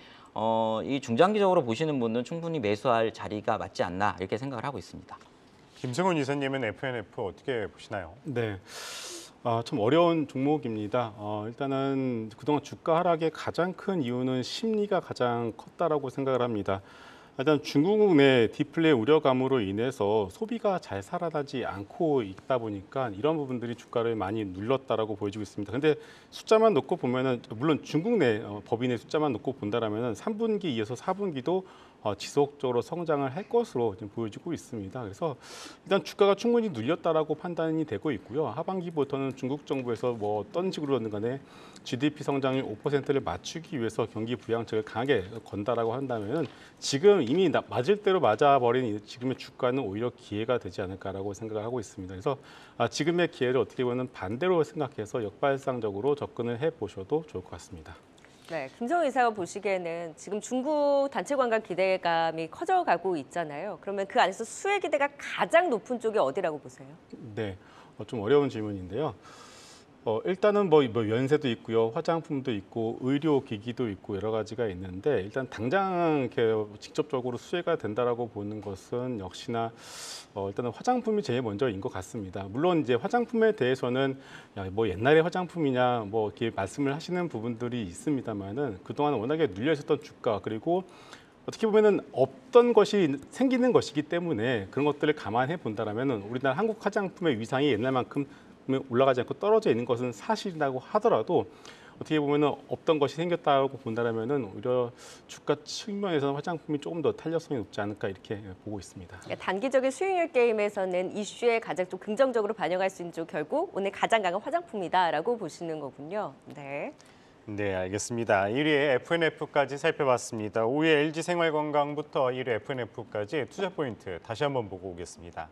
이 중장기적으로 보시는 분은 충분히 매수할 자리가 맞지 않나 이렇게 생각을 하고 있습니다. 김승훈 이사님은 FNF 어떻게 보시나요? 네. 참 어려운 종목입니다. 일단은 그동안 주가 하락의 가장 큰 이유는 심리가 가장 컸다라고 생각을 합니다. 일단 중국 내 디플레 우려감으로 인해서 소비가 잘 살아나지 않고 있다 보니까 이런 부분들이 주가를 많이 눌렀다라고 보여지고 있습니다. 근데 숫자만 놓고 보면은 물론 중국 내 법인의 숫자만 놓고 본다라면은 3분기 이어서 4분기도 지속적으로 성장을 할 것으로 지금 보여지고 있습니다. 그래서 일단 주가가 충분히 눌렸다라고 판단이 되고 있고요. 하반기부터는 중국 정부에서 뭐 어떤 식으로든 간에 GDP 성장률 5%를 맞추기 위해서 경기 부양책을 강하게 건다라고 한다면 지금 이미 맞을 대로 맞아버린 지금의 주가는 오히려 기회가 되지 않을까라고 생각을 하고 있습니다. 그래서 지금의 기회를 어떻게 보면 반대로 생각해서 역발상적으로 접근을 해보셔도 좋을 것 같습니다. 네, 김성훈 이사가 보시기에는 지금 중국 단체 관광 기대감이 커져가고 있잖아요. 그러면 그 안에서 수혜 기대가 가장 높은 쪽이 어디라고 보세요? 네, 좀 어려운 질문인데요. 일단은 뭐 연세도 있고요, 화장품도 있고, 의료기기도 있고 여러 가지가 있는데 일단 당장 이렇게 직접적으로 수혜가 된다라고 보는 것은 역시나 일단은 화장품이 제일 먼저인 것 같습니다. 물론 이제 화장품에 대해서는 뭐 옛날의 화장품이냐 뭐 이렇게 말씀을 하시는 부분들이 있습니다만은 그동안 워낙에 눌려 있었던 주가 그리고 어떻게 보면은 없던 것이 생기는 것이기 때문에 그런 것들을 감안해 본다라면은 우리나라 한국 화장품의 위상이 옛날만큼 올라가지 않고 떨어져 있는 것은 사실이라고 하더라도 어떻게 보면은 없던 것이 생겼다고 본다라면은 오히려 주가 측면에서는 화장품이 조금 더 탄력성이 높지 않을까 이렇게 보고 있습니다. 그러니까 단기적인 수익률 게임에서는 이슈에 가장 좀 긍정적으로 반영할 수 있는 쪽 결국 오늘 가장 강한 화장품이다라고 보시는 거군요. 네. 네, 알겠습니다. 1위에 FNF까지 살펴봤습니다. 5위에 LG생활건강부터 1위 FNF까지 투자 포인트 다시 한번 보고 오겠습니다.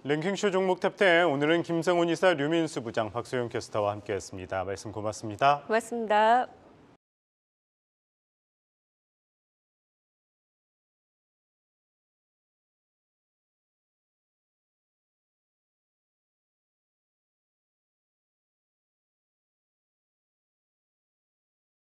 랭킹쇼 종목 탑10 오늘은 김성훈 이사, 류민수 부장, 박소영 캐스터와 함께했습니다. 말씀 고맙습니다. 고맙습니다.